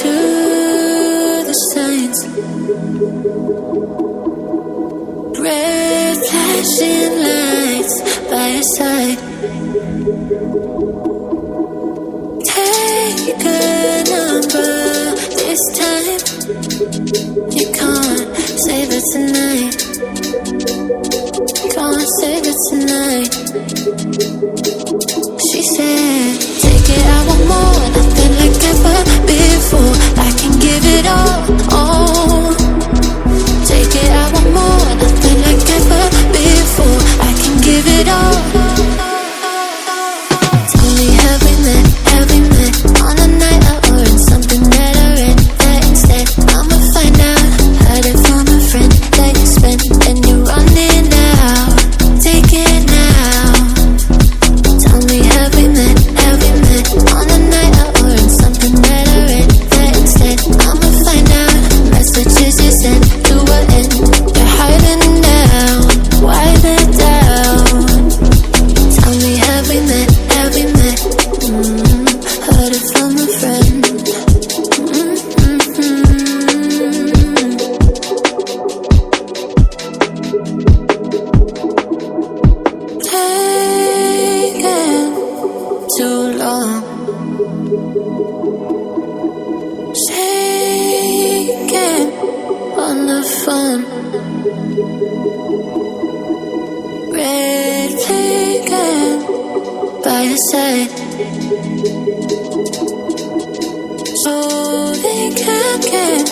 to the signs. Red flashing lights by your side. Take a number this time. You can't save it tonight. Can't save it tonight. She said, take it, I want more. Nothing like ever before. I can give it all. Take it, I want more. Nothing like ever before. I can give it all. Tell me, have we met on a night out or in something that I read? That instead, I'ma find out. Heard it from a friend that you spent and you're running out. Take it now. Tell me, have we met on a night out or in something that I read? That instead, I'ma find out. Messages you sent to an end. You're hiding now. Why the doubt? Tell me, have we met? Heard it from a friend. Taking too long. Shaking on the phone. Red flagging by your side. So they can't get